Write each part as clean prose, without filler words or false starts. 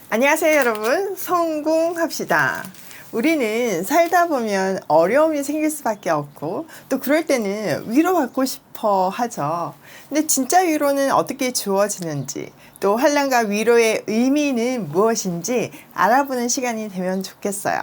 안녕하세요 여러분, 성공합시다. 우리는 살다 보면 어려움이 생길 수밖에 없고 또 그럴 때는 위로받고 싶어 하죠. 근데 진짜 위로는 어떻게 주어지는지, 또 환난과 위로의 의미는 무엇인지 알아보는 시간이 되면 좋겠어요.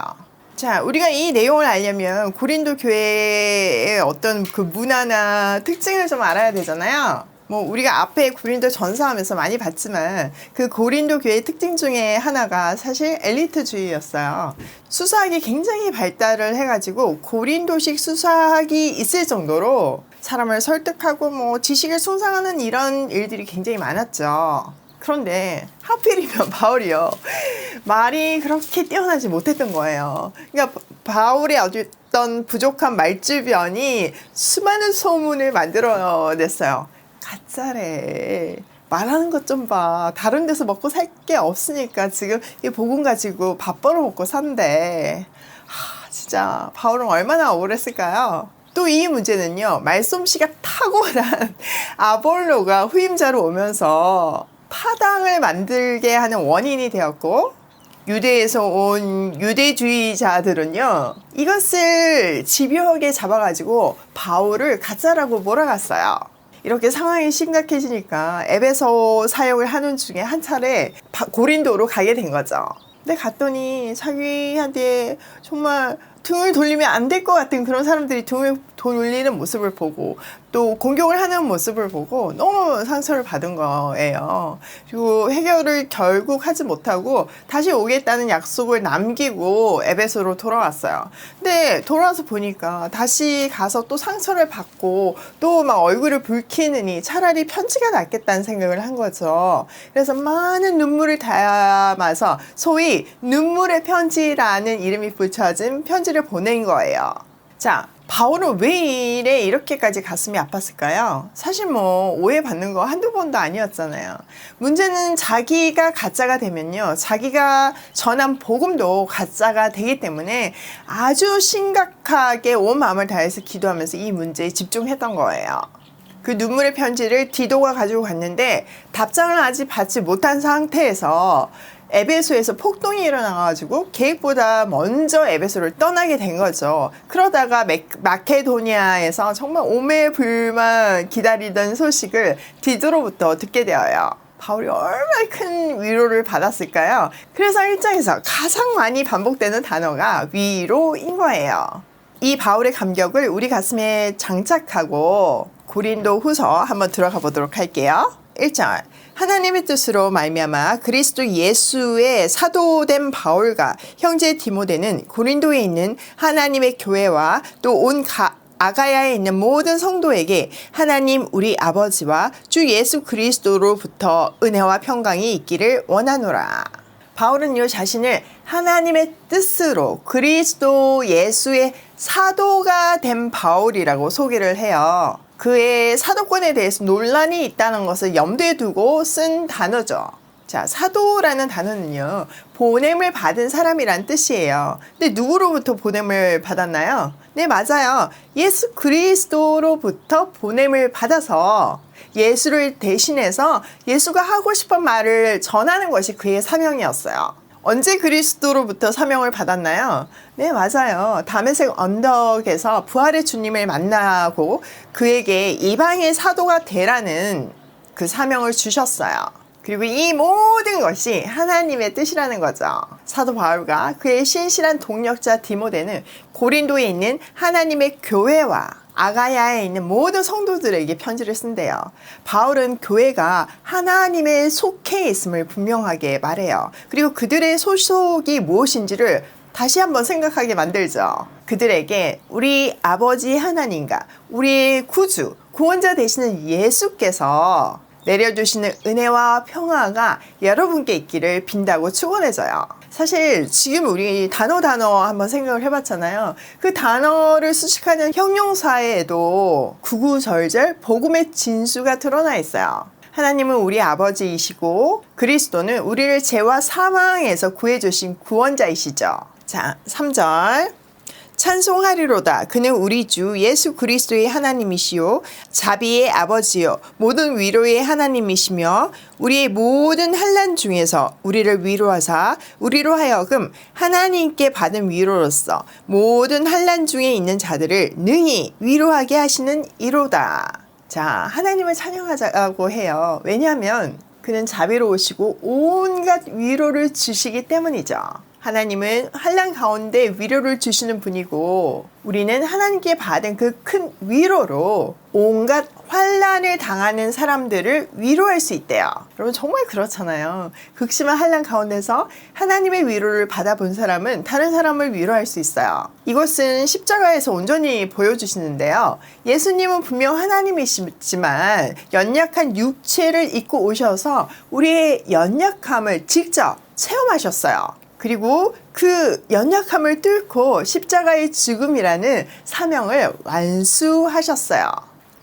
자, 우리가 이 내용을 알려면 고린도 교회의 어떤 그 문화나 특징을 좀 알아야 되잖아요. 우리가 앞에 고린도 전서하면서 많이 봤지만 그 고린도 교회의 특징 중에 하나가 사실 엘리트주의였어요. 수사학이 굉장히 발달을 해가지고 고린도식 수사학이 있을 정도로 사람을 설득하고 지식을 숭상하는 이런 일들이 굉장히 많았죠. 그런데 하필이면 바울이요, 말이 그렇게 뛰어나지 못했던 거예요. 그러니까 바울의 어떤 부족한 말주변이 수많은 소문을 만들어냈어요. 가짜래, 말하는 것 좀 봐, 다른 데서 먹고 살 게 없으니까 지금 이 복음 가지고 밥 벌어 먹고 산대. 진짜 바울은 얼마나 억울했을까요? 또 이 문제는요, 말솜씨가 탁월한 아볼로가 후임자로 오면서 파당을 만들게 하는 원인이 되었고, 유대에서 온 유대주의자들은요, 이것을 집요하게 잡아가지고 바울을 가짜라고 몰아갔어요. 이렇게 상황이 심각해지니까 에베소 사역을 하는 중에 한 차례 고린도로 가게 된 거죠. 근데 갔더니 자기한테 정말 등을 돌리면 안 될 것 같은 그런 사람들이 등을 돌리는 모습을 보고 또 공격을 하는 모습을 보고 너무 상처를 받은 거예요. 그리고 해결을 결국 하지 못하고 다시 오겠다는 약속을 남기고 에베소로 돌아왔어요. 근데 돌아와서 보니까 다시 가서 또 상처를 받고 또 막 얼굴을 붉히느니 차라리 편지가 낫겠다는 생각을 한 거죠. 그래서 많은 눈물을 담아서 소위 눈물의 편지라는 이름이 붙여진 편지를 보낸 거예요. 자, 바울은 왜 이렇게까지 가슴이 아팠을까요? 사실 오해받는 거 한두 번도 아니었잖아요. 문제는 자기가 가짜가 되면요, 자기가 전한 복음도 가짜가 되기 때문에 아주 심각하게 온 마음을 다해서 기도하면서 이 문제에 집중했던 거예요. 그 눈물의 편지를 디도가 가지고 갔는데 답장을 아직 받지 못한 상태에서 에베소에서 폭동이 일어나가지고 계획보다 먼저 에베소를 떠나게 된 거죠. 그러다가 마케도니아에서 정말 오매불만 기다리던 소식을 디도로부터 듣게 되어요. 바울이 얼마나 큰 위로를 받았을까요? 그래서 1장에서 가장 많이 반복되는 단어가 위로인 거예요. 이 바울의 감격을 우리 가슴에 장착하고 고린도 후서 한번 들어가 보도록 할게요. 1절, 하나님의 뜻으로 말미암아 그리스도 예수의 사도된 바울과 형제 디모데는 고린도에 있는 하나님의 교회와 또 온 아가야에 있는 모든 성도에게 하나님 우리 아버지와 주 예수 그리스도로부터 은혜와 평강이 있기를 원하노라. 바울은요, 자신을 하나님의 뜻으로 그리스도 예수의 사도가 된 바울이라고 소개를 해요. 그의 사도권에 대해서 논란이 있다는 것을 염두에 두고 쓴 단어죠. 자, 사도라는 단어는요, 보냄을 받은 사람이란 뜻이에요. 근데 누구로부터 보냄을 받았나요? 네, 맞아요. 예수 그리스도로부터 보냄을 받아서 예수를 대신해서 예수가 하고 싶은 말을 전하는 것이 그의 사명이었어요. 언제 그리스도로부터 사명을 받았나요? 네, 맞아요. 다메섹 언덕에서 부활의 주님을 만나고 그에게 이방의 사도가 되라는 그 사명을 주셨어요. 그리고 이 모든 것이 하나님의 뜻이라는 거죠. 사도 바울과 그의 신실한 동력자 디모데는 고린도에 있는 하나님의 교회와 아가야에 있는 모든 성도들에게 편지를 쓴대요. 바울은 교회가 하나님의 속해 있음을 분명하게 말해요. 그리고 그들의 소속이 무엇인지를 다시 한번 생각하게 만들죠. 그들에게 우리 아버지 하나님과 우리의 구주, 구원자 되시는 예수께서 내려주시는 은혜와 평화가 여러분께 있기를 빈다고 축원해줘요. 사실 지금 우리 단어 한번 생각을 해봤잖아요. 그 단어를 수식하는 형용사에도 구구절절 복음의 진수가 드러나 있어요. 하나님은 우리 아버지이시고 그리스도는 우리를 죄와 사망에서 구해주신 구원자이시죠. 자, 3절. 찬송하리로다. 그는 우리 주 예수 그리스도의 하나님이시요 자비의 아버지요 모든 위로의 하나님이시며 우리의 모든 환난 중에서 우리를 위로하사 우리로 하여금 하나님께 받은 위로로서 모든 환난 중에 있는 자들을 능히 위로하게 하시는 이로다. 자, 하나님을 찬양하자고 해요. 왜냐하면 그는 자비로우시고 온갖 위로를 주시기 때문이죠. 하나님은 환난 가운데 위로를 주시는 분이고 우리는 하나님께 받은 그 큰 위로로 온갖 환난을 당하는 사람들을 위로할 수 있대요. 여러분 정말 그렇잖아요. 극심한 환난 가운데서 하나님의 위로를 받아본 사람은 다른 사람을 위로할 수 있어요. 이것은 십자가에서 온전히 보여주시는데요. 예수님은 분명 하나님이시지만 연약한 육체를 입고 오셔서 우리의 연약함을 직접 체험하셨어요. 그리고 그 연약함을 뚫고 십자가의 죽음이라는 사명을 완수하셨어요.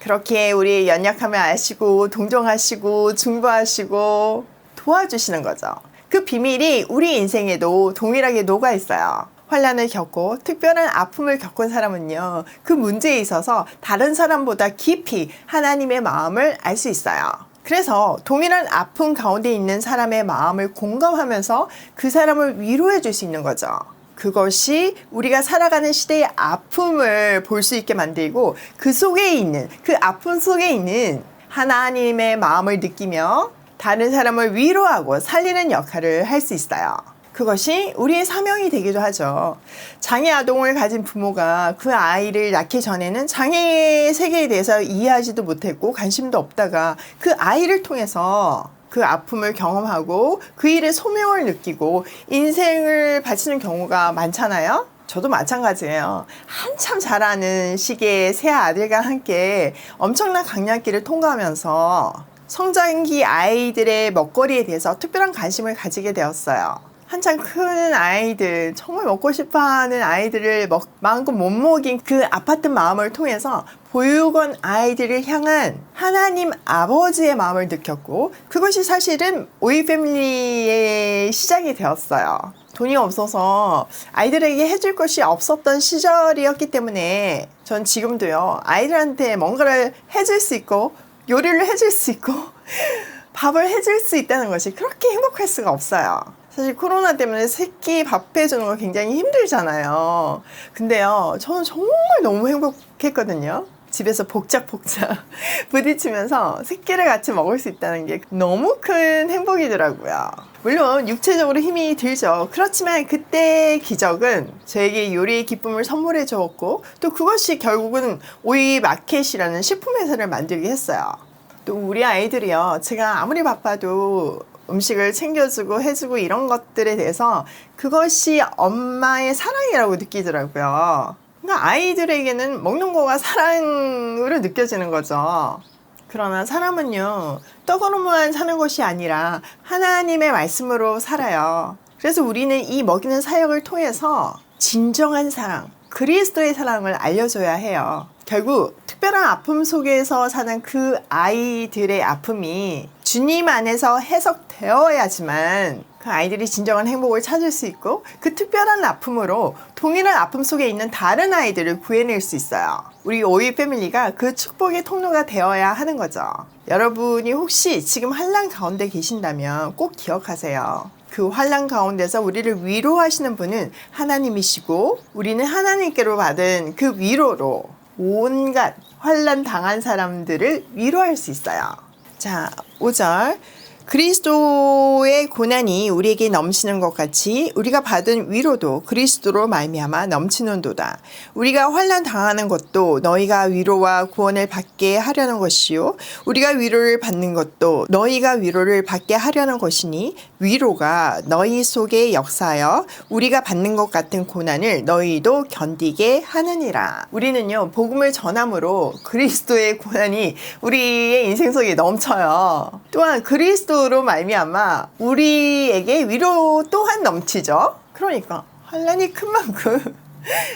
그렇게 우리의 연약함을 아시고 동정하시고 중보하시고 도와주시는 거죠. 그 비밀이 우리 인생에도 동일하게 녹아 있어요. 환난을 겪고 특별한 아픔을 겪은 사람은요, 그 문제에 있어서 다른 사람보다 깊이 하나님의 마음을 알 수 있어요. 그래서 동일한 아픔 가운데 있는 사람의 마음을 공감하면서 그 사람을 위로해 줄 수 있는 거죠. 그것이 우리가 살아가는 시대의 아픔을 볼 수 있게 만들고 그 속에 있는, 그 아픔 속에 있는 하나님의 마음을 느끼며 다른 사람을 위로하고 살리는 역할을 할 수 있어요. 그것이 우리의 사명이 되기도 하죠. 장애 아동을 가진 부모가 그 아이를 낳기 전에는 장애의 세계에 대해서 이해하지도 못했고 관심도 없다가 그 아이를 통해서 그 아픔을 경험하고 그 일의 소명을 느끼고 인생을 바치는 경우가 많잖아요. 저도 마찬가지예요. 한참 자라는 시기에 새 아들과 함께 엄청난 강약기를 통과하면서 성장기 아이들의 먹거리에 대해서 특별한 관심을 가지게 되었어요. 한창 크는 아이들, 정말 먹고 싶어하는 아이들을 마음껏 못 먹인 그 아팠던 마음을 통해서 보육원 아이들을 향한 하나님 아버지의 마음을 느꼈고 그것이 사실은 오이 패밀리의 시작이 되었어요. 돈이 없어서 아이들에게 해줄 것이 없었던 시절이었기 때문에 전 지금도요, 아이들한테 뭔가를 해줄 수 있고 요리를 해줄 수 있고 밥을 해줄 수 있다는 것이 그렇게 행복할 수가 없어요. 사실 코로나 때문에 새끼 밥 해주는 거 굉장히 힘들잖아요. 근데요, 저는 정말 너무 행복했거든요. 집에서 복작복작 부딪히면서 새끼를 같이 먹을 수 있다는 게 너무 큰 행복이더라고요. 물론 육체적으로 힘이 들죠. 그렇지만 그때의 기적은 저에게 요리의 기쁨을 선물해 주었고 또 그것이 결국은 오이 마켓이라는 식품 회사를 만들게 했어요. 또 우리 아이들이요, 제가 아무리 바빠도 음식을 챙겨주고 해주고 이런 것들에 대해서 그것이 엄마의 사랑이라고 느끼더라고요. 그러니까 아이들에게는 먹는 거가 사랑으로 느껴지는 거죠. 그러나 사람은요, 떡으로만 사는 것이 아니라 하나님의 말씀으로 살아요. 그래서 우리는 이 먹이는 사역을 통해서 진정한 사랑, 그리스도의 사랑을 알려줘야 해요. 결국 특별한 아픔 속에서 사는 그 아이들의 아픔이 주님 안에서 해석되어야지만 그 아이들이 진정한 행복을 찾을 수 있고 그 특별한 아픔으로 동일한 아픔 속에 있는 다른 아이들을 구해낼 수 있어요. 우리 오이 패밀리가 그 축복의 통로가 되어야 하는 거죠. 여러분이 혹시 지금 환난 가운데 계신다면 꼭 기억하세요. 그 환난 가운데서 우리를 위로하시는 분은 하나님이시고 우리는 하나님께로 받은 그 위로로 온갖 환난 당한 사람들을 위로할 수 있어요. 자, 5절. 그리스도의 고난이 우리에게 넘치는 것 같이 우리가 받은 위로도 그리스도로 말미암아 넘치는도다. 우리가 환난 당하는 것도 너희가 위로와 구원을 받게 하려는 것이요 우리가 위로를 받는 것도 너희가 위로를 받게 하려는 것이니 위로가 너희 속에 역사하여 우리가 받는 것 같은 고난을 너희도 견디게 하느니라. 우리는요, 복음을 전함으로 그리스도의 고난이 우리의 인생 속에 넘쳐요. 또한 그리스도로 말미암아 우리에게 위로 또한 넘치죠. 그러니까 환난이 큰 만큼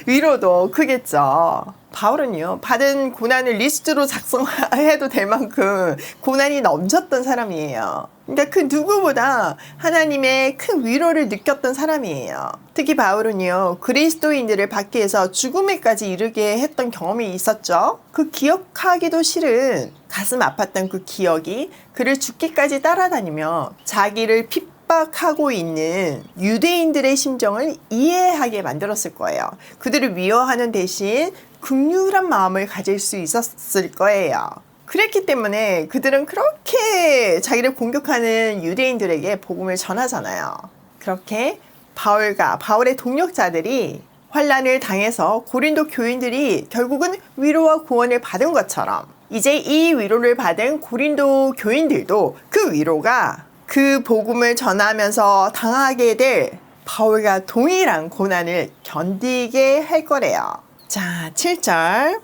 위로도 크겠죠. 바울은요, 받은 고난을 리스트로 작성해도 될 만큼 고난이 넘쳤던 사람이에요. 그러니까 그 누구보다 하나님의 큰 위로를 느꼈던 사람이에요. 특히 바울은요, 그리스도인들을 밖에서 죽음에까지 이르게 했던 경험이 있었죠. 그 기억하기도 싫은 가슴 아팠던 그 기억이 그를 죽기까지 따라다니며 자기를 핍박하고 있는 유대인들의 심정을 이해하게 만들었을 거예요. 그들을 미워하는 대신 긍휼한 마음을 가질 수 있었을 거예요. 그랬기 때문에 그들은 그렇게 자기를 공격하는 유대인들에게 복음을 전하잖아요. 그렇게 바울과 바울의 동력자들이 환난을 당해서 고린도 교인들이 결국은 위로와 구원을 받은 것처럼 이제 이 위로를 받은 고린도 교인들도 그 위로가 그 복음을 전하면서 당하게 될 바울과 동일한 고난을 견디게 할 거래요. 자, 7절.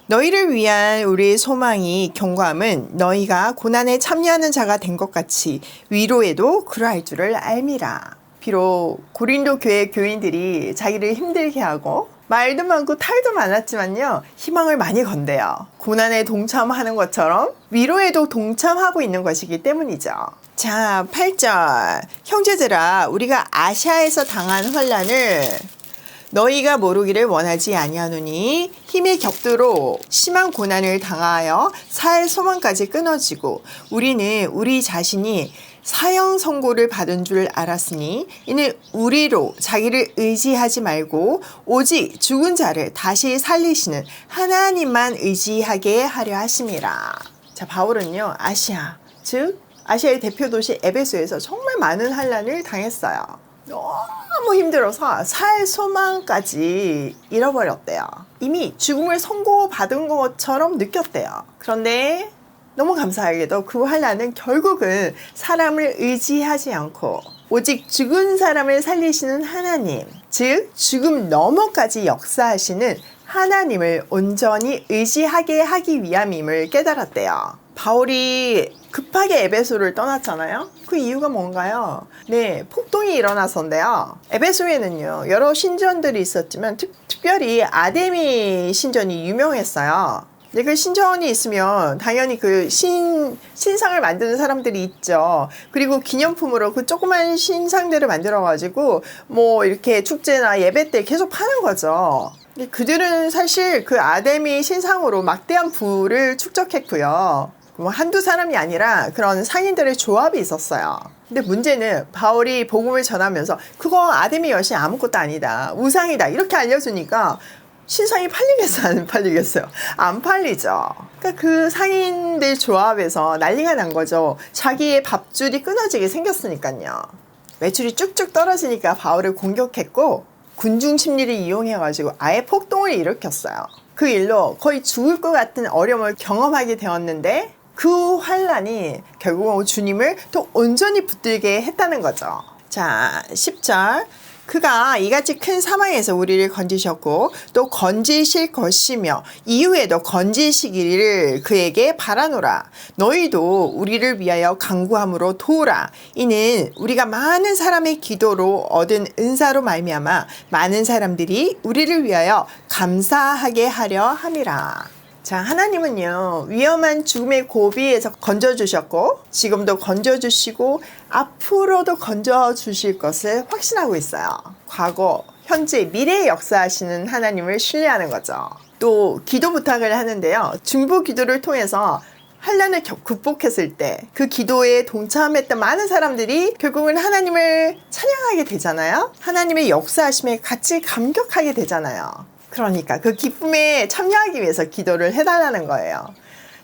너희를 위한 우리의 소망이 경고함은 너희가 고난에 참여하는 자가 된 것 같이 위로에도 그러할 줄을 알미라. 비록 고린도 교회 교인들이 자기를 힘들게 하고 말도 많고 탈도 많았지만요, 희망을 많이 건대요. 고난에 동참하는 것처럼 위로에도 동참하고 있는 것이기 때문이죠. 자, 8절. 형제들아, 우리가 아시아에서 당한 환난을 너희가 모르기를 원하지 아니하노니 힘이 격두로 심한 고난을 당하여 살 소망까지 끊어지고 우리는 우리 자신이 사형 선고를 받은 줄 알았으니 이는 우리로 자기를 의지하지 말고 오직 죽은 자를 다시 살리시는 하나님만 의지하게 하려 하심이라. 자, 바울은요, 아시아, 즉 아시아의 대표 도시 에베소에서 정말 많은 환난을 당했어요. 너무 힘들어서 살 소망까지 잃어버렸대요. 이미 죽음을 선고받은 것처럼 느꼈대요. 그런데 너무 감사하게도 그 환난은 결국은 사람을 의지하지 않고 오직 죽은 사람을 살리시는 하나님, 즉 죽음 너머까지 역사하시는 하나님을 온전히 의지하게 하기 위함임을 깨달았대요. 바울이 급하게 에베소를 떠났잖아요. 그 이유가 뭔가요? 네, 폭동이 일어나서인데요. 에베소에는요, 여러 신전들이 있었지만 특별히 아데미 신전이 유명했어요. 근데 그 신전이 있으면 당연히 그 신상을 만드는 사람들이 있죠. 그리고 기념품으로 그 조그만 신상들을 만들어가지고 뭐 이렇게 축제나 예배 때 계속 파는 거죠. 그들은 사실 그 아데미 신상으로 막대한 부를 축적했고요. 뭐 한두 사람이 아니라 그런 상인들의 조합이 있었어요. 근데 문제는 바울이 복음을 전하면서 그거 아데미 여신 아무것도 아니다, 우상이다 이렇게 알려주니까 신상이 팔리겠어요? 안 팔리겠어요? 안 팔리죠. 그러니까 그 상인들 조합에서 난리가 난 거죠. 자기의 밥줄이 끊어지게 생겼으니까요. 매출이 쭉쭉 떨어지니까 바울을 공격했고 군중 심리를 이용해가지고 아예 폭동을 일으켰어요. 그 일로 거의 죽을 것 같은 어려움을 경험하게 되었는데 그 환난이 결국은 주님을 더 온전히 붙들게 했다는 거죠. 자, 10절. 그가 이같이 큰 사망에서 우리를 건지셨고 또 건지실 것이며 이후에도 건지시기를 그에게 바라노라. 너희도 우리를 위하여 간구함으로 도우라. 이는 우리가 많은 사람의 기도로 얻은 은사로 말미암아 많은 사람들이 우리를 위하여 감사하게 하려 함이라. 자, 하나님은요, 위험한 죽음의 고비에서 건져주셨고 지금도 건져주시고 앞으로도 건져주실 것을 확신하고 있어요. 과거, 현재, 미래에 역사하시는 하나님을 신뢰하는 거죠. 또 기도 부탁을 하는데요, 중보 기도를 통해서 환난을 극복했을 때 그 기도에 동참했던 많은 사람들이 결국은 하나님을 찬양하게 되잖아요. 하나님의 역사하심에 같이 감격하게 되잖아요. 그러니까 그 기쁨에 참여하기 위해서 기도를 해달라는 거예요.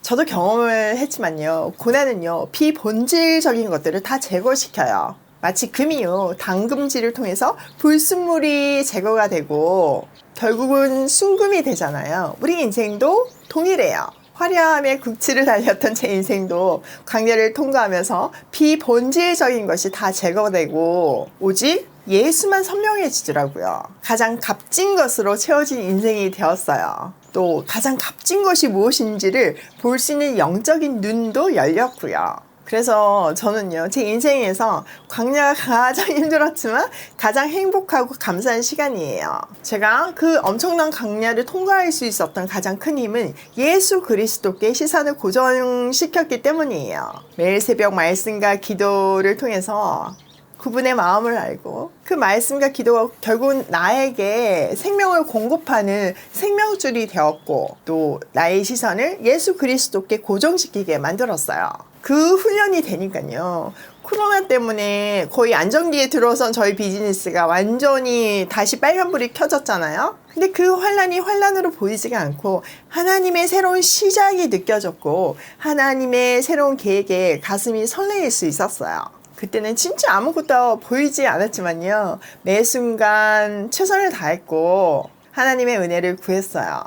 저도 경험을 했지만요, 고난은요, 비본질적인 것들을 다 제거시켜요. 마치 금이요, 당금질을 통해서 불순물이 제거가 되고 결국은 순금이 되잖아요. 우리 인생도 동일해요. 화려함의 극치를 달렸던 제 인생도 광야를 통과하면서 비본질적인 것이 다 제거되고 오직 예수만 선명해지더라고요. 가장 값진 것으로 채워진 인생이 되었어요. 또 가장 값진 것이 무엇인지를 볼 수 있는 영적인 눈도 열렸고요. 그래서 저는요, 제 인생에서 광야가 가장 힘들었지만 가장 행복하고 감사한 시간이에요. 제가 그 엄청난 광야를 통과할 수 있었던 가장 큰 힘은 예수 그리스도께 시선을 고정시켰기 때문이에요. 매일 새벽 말씀과 기도를 통해서 그분의 마음을 알고 그 말씀과 기도가 결국 나에게 생명을 공급하는 생명줄이 되었고, 또 나의 시선을 예수 그리스도께 고정시키게 만들었어요. 그 훈련이 되니까요, 코로나 때문에 거의 안정기에 들어선 저희 비즈니스가 완전히 다시 빨간불이 켜졌잖아요. 근데 그 환란이 환란으로 보이지가 않고 하나님의 새로운 시작이 느껴졌고, 하나님의 새로운 계획에 가슴이 설레일 수 있었어요. 그때는 진짜 아무것도 보이지 않았지만요, 매 순간 최선을 다했고 하나님의 은혜를 구했어요.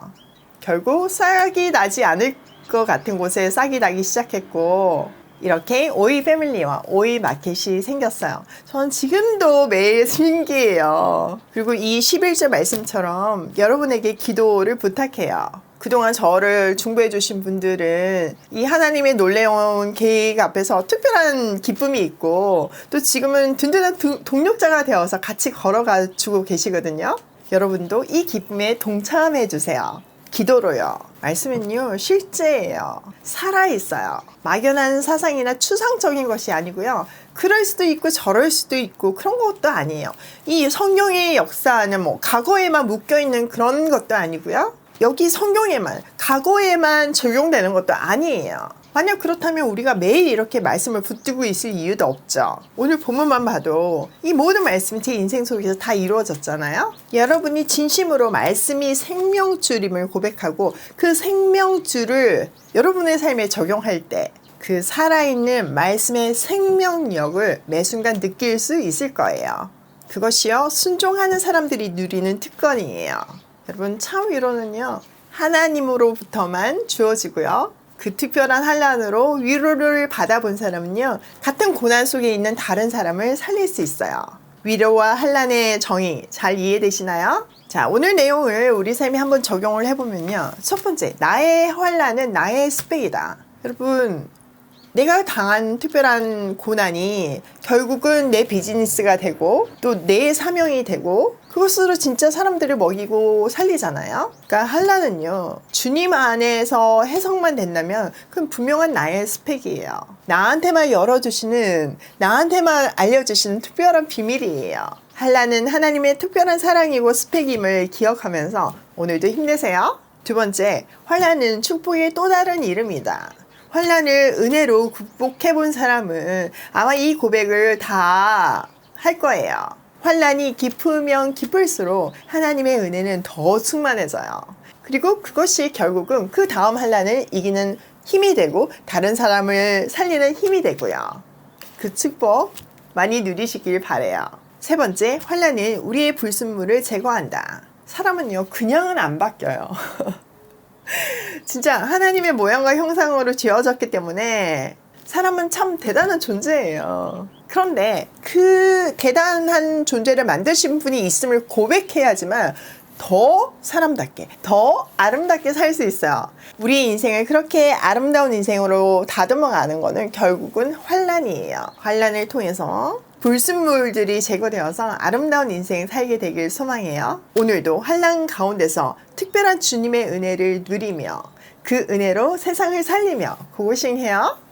결국 싹이 나지 않을 것 같은 곳에 싹이 나기 시작했고, 이렇게 오이 패밀리와 오이 마켓이 생겼어요. 전 지금도 매일 신기해요. 그리고 이 11절 말씀처럼 여러분에게 기도를 부탁해요. 그동안 저를 중보해 주신 분들은 이 하나님의 놀라운 계획 앞에서 특별한 기쁨이 있고, 또 지금은 든든한 동력자가 되어서 같이 걸어가 주고 계시거든요. 여러분도 이 기쁨에 동참해 주세요. 기도로요. 말씀은요, 실제예요. 살아있어요. 막연한 사상이나 추상적인 것이 아니고요. 그럴 수도 있고 저럴 수도 있고 그런 것도 아니에요. 이 성경의 역사는 뭐 과거에만 묶여있는 그런 것도 아니고요. 여기 성경에만, 과거에만 적용되는 것도 아니에요. 만약 그렇다면 우리가 매일 이렇게 말씀을 붙들고 있을 이유도 없죠. 오늘 본문만 봐도 이 모든 말씀이 제 인생 속에서 다 이루어졌잖아요. 여러분이 진심으로 말씀이 생명줄임을 고백하고 그 생명줄을 여러분의 삶에 적용할 때 그 살아있는 말씀의 생명력을 매 순간 느낄 수 있을 거예요. 그것이요, 순종하는 사람들이 누리는 특권이에요. 여러분, 참 위로는요, 하나님으로부터만 주어지고요, 그 특별한 환난으로 위로를 받아본 사람은요, 같은 고난 속에 있는 다른 사람을 살릴 수 있어요. 위로와 환난의 정의 잘 이해되시나요? 자, 오늘 내용을 우리 삶에 한번 적용을 해보면요, 첫 번째, 나의 환난은 나의 스펙이다. 여러분, 내가 당한 특별한 고난이 결국은 내 비즈니스가 되고 또 내 사명이 되고 그것으로 진짜 사람들을 먹이고 살리잖아요. 그러니까 환난은요, 주님 안에서 해석만 된다면 그건 분명한 나의 스펙이에요. 나한테만 열어주시는, 나한테만 알려주시는 특별한 비밀이에요. 환난은 하나님의 특별한 사랑이고 스펙임을 기억하면서 오늘도 힘내세요. 두 번째, 환난은 축복의 또 다른 이름이다. 환난을 은혜로 극복해 본 사람은 아마 이 고백을 다 할 거예요. 환난이 깊으면 깊을수록 하나님의 은혜는 더 충만해져요. 그리고 그것이 결국은 그 다음 환난을 이기는 힘이 되고 다른 사람을 살리는 힘이 되고요. 그 축복 많이 누리시길 바래요. 세 번째, 환난은 우리의 불순물을 제거한다. 사람은요, 그냥은 안 바뀌어요. 진짜 하나님의 모양과 형상으로 지어졌기 때문에 사람은 참 대단한 존재예요. 그런데 그 대단한 존재를 만드신 분이 있음을 고백해야지만 더 사람답게, 더 아름답게 살 수 있어요. 우리의 인생을 그렇게 아름다운 인생으로 다듬어가는 거는 결국은 환난이에요. 환난을 통해서 불순물들이 제거되어서 아름다운 인생 살게 되길 소망해요. 오늘도 환난 가운데서 특별한 주님의 은혜를 누리며 그 은혜로 세상을 살리며 고고싱해요.